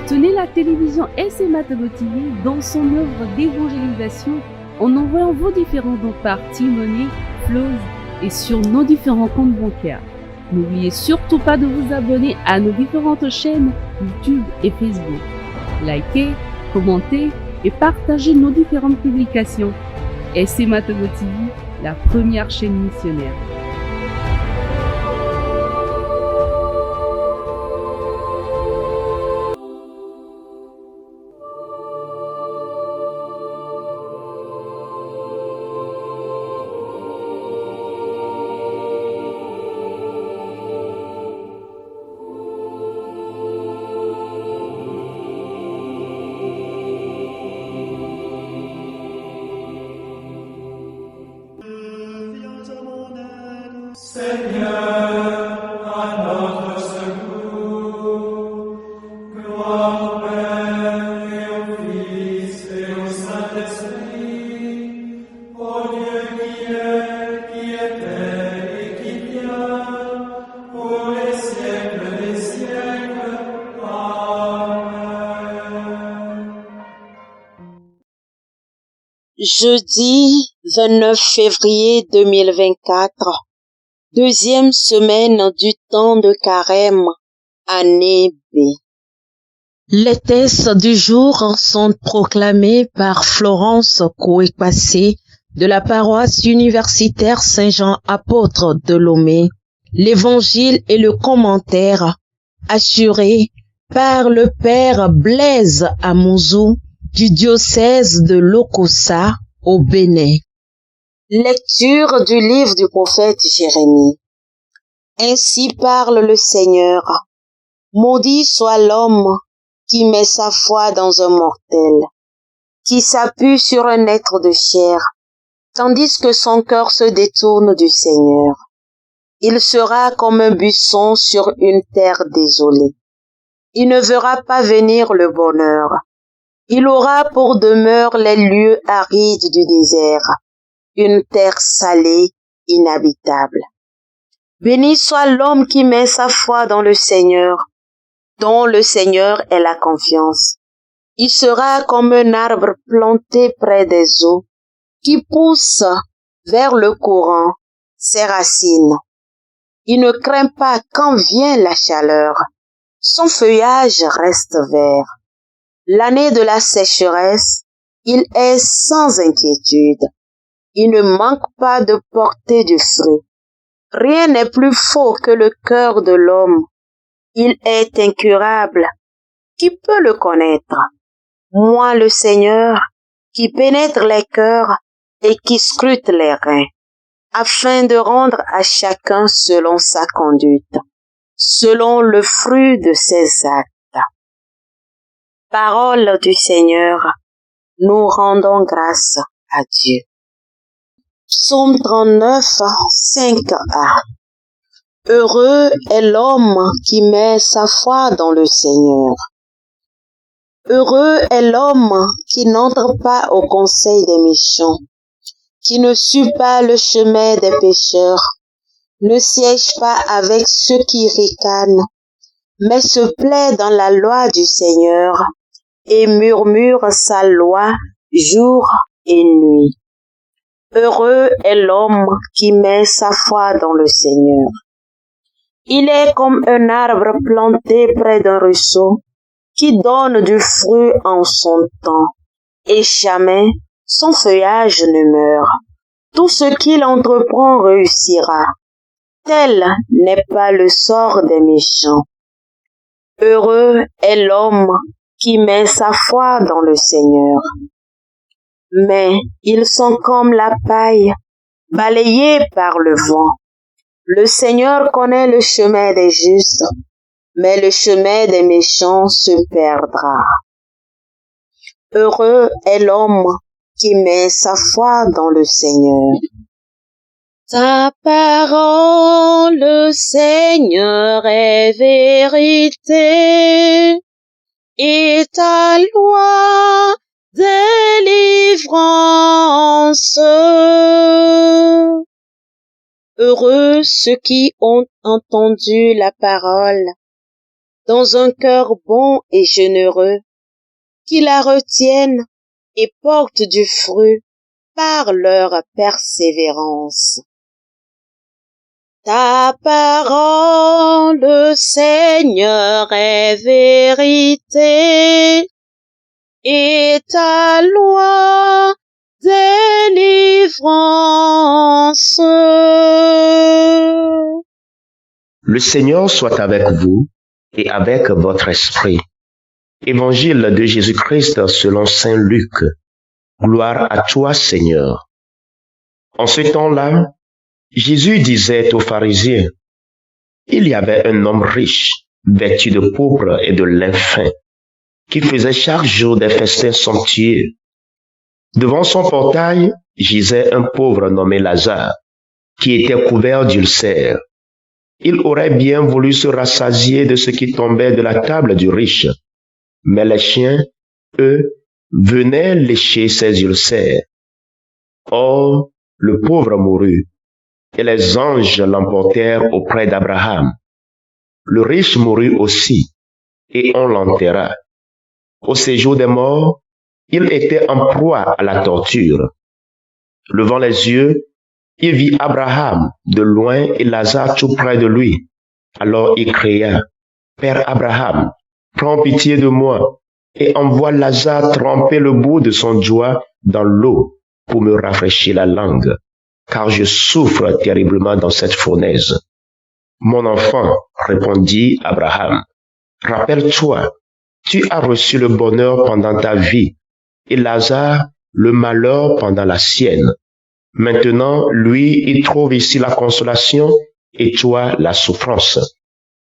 Soutenez la télévision SMA Togo TV dans son œuvre d'évangélisation en envoyant vos différents dons par T-Money, Flows et sur nos différents comptes bancaires. N'oubliez surtout pas de vous abonner à nos différentes chaînes YouTube et Facebook. Likez, commentez et partagez nos différentes publications. SMA Togo TV, la première chaîne missionnaire. Jeudi 29 février 2024, deuxième semaine du temps de carême, année B. Les textes du jour sont proclamés par Florence Kouépassé de la paroisse universitaire Saint-Jean Apôtre de Lomé. L'évangile et le commentaire assuré par le Père Blaise Amouzou du diocèse de Lokossa au Bénin. Lecture du livre du prophète Jérémie. Ainsi parle le Seigneur. Maudit soit l'homme qui met sa foi dans un mortel, qui s'appuie sur un être de chair, tandis que son cœur se détourne du Seigneur. Il sera comme un buisson sur une terre désolée. Il ne verra pas venir le bonheur. Il aura pour demeure les lieux arides du désert, une terre salée, inhabitable. Béni soit l'homme qui met sa foi dans le Seigneur, dont le Seigneur est la confiance. Il sera comme un arbre planté près des eaux, qui pousse vers le courant ses racines. Il ne craint pas quand vient la chaleur. Son feuillage reste vert. L'année de la sécheresse, il est sans inquiétude. Il ne manque pas de porter du fruit. Rien n'est plus faux que le cœur de l'homme. Il est incurable. Qui peut le connaître? Moi, le Seigneur, qui pénètre les cœurs et qui scrute les reins, afin de rendre à chacun selon sa conduite, selon le fruit de ses actes. Parole du Seigneur, nous rendons grâce à Dieu. Psaume 39, 5a. Heureux est l'homme qui met sa foi dans le Seigneur. Heureux est l'homme qui n'entre pas au conseil des méchants, qui ne suit pas le chemin des pécheurs, ne siège pas avec ceux qui ricanent, mais se plaît dans la loi du Seigneur et murmure sa loi jour et nuit. Heureux est l'homme qui met sa foi dans le Seigneur. Il est comme un arbre planté près d'un ruisseau qui donne du fruit en son temps et jamais son feuillage ne meurt. Tout ce qu'il entreprend réussira. Tel n'est pas le sort des méchants. Heureux est l'homme qui met sa foi dans le Seigneur. Mais ils sont comme la paille, balayés par le vent. Le Seigneur connaît le chemin des justes, mais le chemin des méchants se perdra. Heureux est l'homme qui met sa foi dans le Seigneur. Ta parole, Seigneur, est vérité, et ta loi délivrance. Heureux ceux qui ont entendu la parole dans un cœur bon et généreux, qui la retiennent et portent du fruit par leur persévérance. Ta parole, Seigneur, est vérité, et ta loi délivrance. Le Seigneur soit avec vous et avec votre esprit. Évangile de Jésus-Christ selon saint Luc. Gloire à toi, Seigneur. En ce temps-là, Jésus disait aux pharisiens, il y avait un homme riche, vêtu de pourpre et de lin fin, qui faisait chaque jour des festins somptueux. Devant son portail gisait un pauvre nommé Lazare, qui était couvert d'ulcères. Il aurait bien voulu se rassasier de ce qui tombait de la table du riche, mais les chiens, eux, venaient lécher ses ulcères. Or, le pauvre mourut, et les anges l'emportèrent auprès d'Abraham. Le riche mourut aussi, et on l'enterra. Au séjour des morts, il était en proie à la torture. Levant les yeux, il vit Abraham de loin et Lazare tout près de lui. Alors il cria, « Père Abraham, prends pitié de moi et envoie Lazare tremper le bout de son doigt dans l'eau pour me rafraîchir la langue, car je souffre terriblement dans cette fournaise. » « Mon enfant, répondit Abraham, rappelle-toi, tu as reçu le bonheur pendant ta vie et Lazare le malheur pendant la sienne. Maintenant, lui, il trouve ici la consolation et toi la souffrance.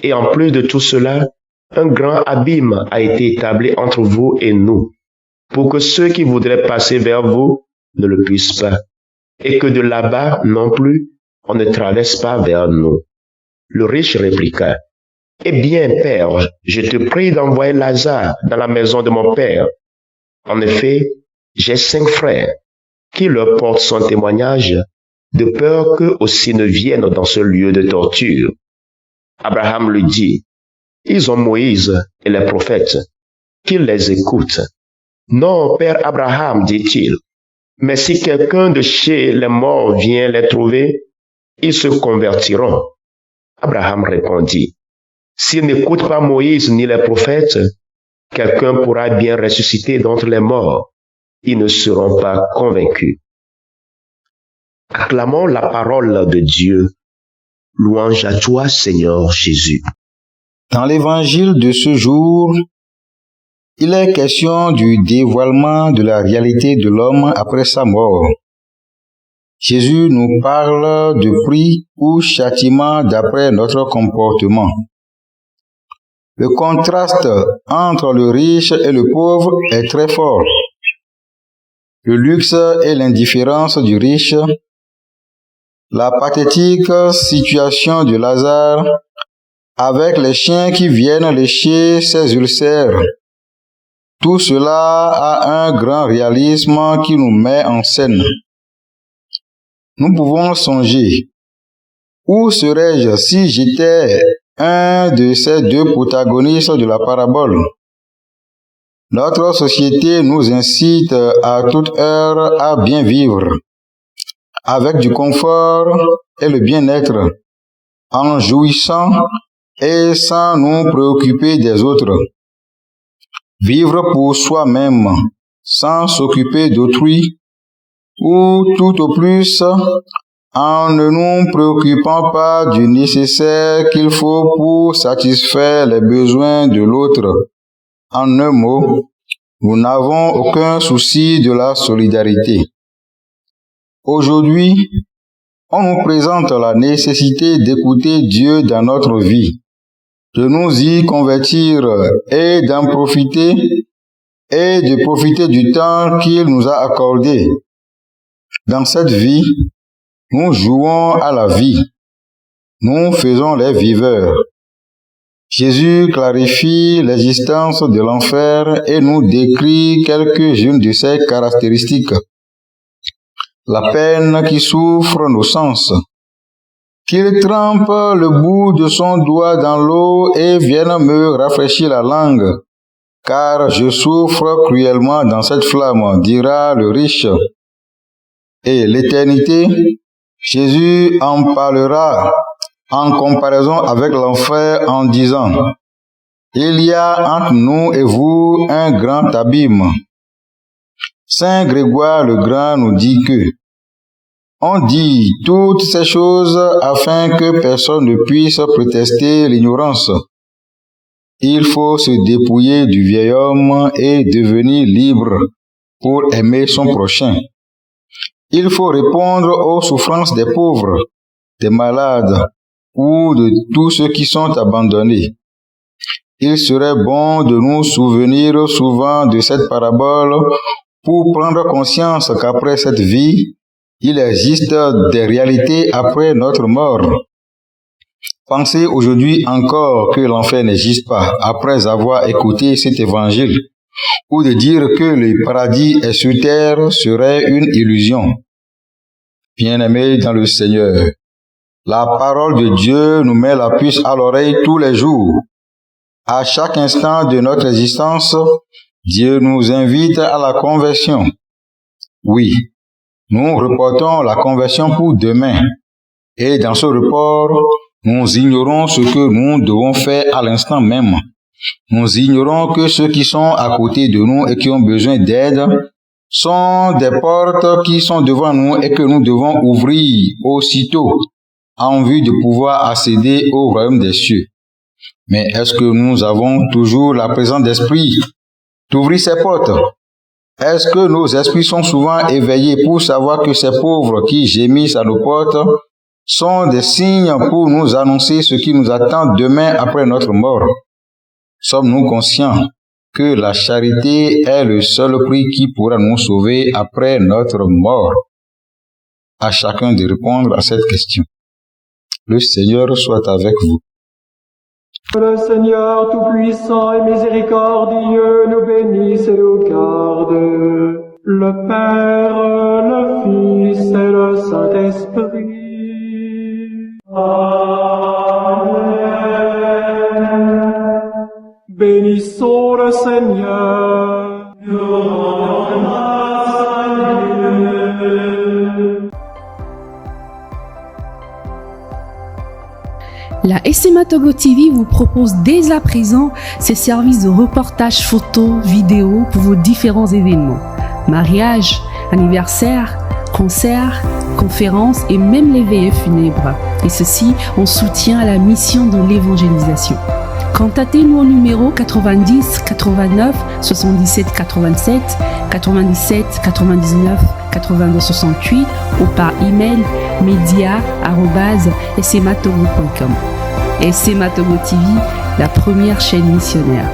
Et en plus de tout cela, un grand abîme a été établi entre vous et nous, pour que ceux qui voudraient passer vers vous ne le puissent pas, et que de là-bas non plus, on ne traverse pas vers nous. Le riche répliqua, « Eh bien, Père, je te prie d'envoyer Lazare dans la maison de mon père. En effet, j'ai 5 frères, qui leur portent son témoignage, de peur qu'eux aussi ne viennent dans ce lieu de torture. » Abraham lui dit, « Ils ont Moïse et les prophètes, qu'ils les écoutent. » « Non, Père Abraham, dit-il, mais si quelqu'un de chez les morts vient les trouver, ils se convertiront. » Abraham répondit, « S'ils n'écoutent pas Moïse ni les prophètes, quelqu'un pourra bien ressusciter d'entre les morts. Ils ne seront pas convaincus. » Acclamons la parole de Dieu. Louange à toi, Seigneur Jésus. Dans l'évangile de ce jour, il est question du dévoilement de la réalité de l'homme après sa mort. Jésus nous parle de prix ou châtiment d'après notre comportement. Le contraste entre le riche et le pauvre est très fort. Le luxe et l'indifférence du riche, la pathétique situation de Lazare avec les chiens qui viennent lécher ses ulcères. Tout cela a un grand réalisme qui nous met en scène. Nous pouvons songer, où serais-je si j'étais un de ces deux protagonistes de la parabole? Notre société nous incite à toute heure à bien vivre, avec du confort et le bien-être, en jouissant et sans nous préoccuper des autres. Vivre pour soi-même, sans s'occuper d'autrui, ou tout au plus, en ne nous préoccupant pas du nécessaire qu'il faut pour satisfaire les besoins de l'autre. En un mot, nous n'avons aucun souci de la solidarité. Aujourd'hui, on nous présente la nécessité d'écouter Dieu dans notre vie, de nous y convertir et d'en profiter et de profiter du temps qu'il nous a accordé. Dans cette vie, nous jouons à la vie. Nous faisons les viveurs. Jésus clarifie l'existence de l'enfer et nous décrit quelques-unes de ses caractéristiques. La peine qui souffre nos sens, qu'il trempe le bout de son doigt dans l'eau et vienne me rafraîchir la langue, car je souffre cruellement dans cette flamme, dira le riche. Et l'éternité, Jésus en parlera en comparaison avec l'enfer en disant, « Il y a entre nous et vous un grand abîme. » Saint Grégoire le Grand nous dit que on dit toutes ces choses afin que personne ne puisse prétester l'ignorance. Il faut se dépouiller du vieil homme et devenir libre pour aimer son prochain. Il faut répondre aux souffrances des pauvres, des malades ou de tous ceux qui sont abandonnés. Il serait bon de nous souvenir souvent de cette parabole pour prendre conscience qu'après cette vie, il existe des réalités après notre mort. Pensez aujourd'hui encore que l'enfer n'existe pas après avoir écouté cet évangile, ou de dire que le paradis est sur terre serait une illusion. Bien-aimés dans le Seigneur, la parole de Dieu nous met la puce à l'oreille tous les jours. À chaque instant de notre existence, Dieu nous invite à la conversion. Oui, nous reportons la conversion pour demain. Et dans ce report, nous ignorons ce que nous devons faire à l'instant même. Nous ignorons que ceux qui sont à côté de nous et qui ont besoin d'aide sont des portes qui sont devant nous et que nous devons ouvrir aussitôt en vue de pouvoir accéder au royaume des cieux. Mais est-ce que nous avons toujours la présence d'esprit d'ouvrir ces portes? Est-ce que nos esprits sont souvent éveillés pour savoir que ces pauvres qui gémissent à nos portes sont des signes pour nous annoncer ce qui nous attend demain après notre mort? Sommes-nous conscients que la charité est le seul prix qui pourra nous sauver après notre mort? À chacun de répondre à cette question. Le Seigneur soit avec vous. Le Seigneur Tout-Puissant et Miséricordieux nous bénisse et nous garde, le Père, le Fils et le Saint-Esprit. Amen. Bénissons le Seigneur. Nous rendons grâce à Dieu. La SMA Togo TV vous propose dès à présent ses services de reportage photo, vidéo pour vos différents événements. Mariage, anniversaire, concerts, conférences et même les veillées funèbres. Et ceci en soutien à la mission de l'évangélisation. Contactez-nous au numéro 90 89 77 87 97 99 82 68 ou par email media@smatogo.com. SMA Togo TV, la première chaîne missionnaire.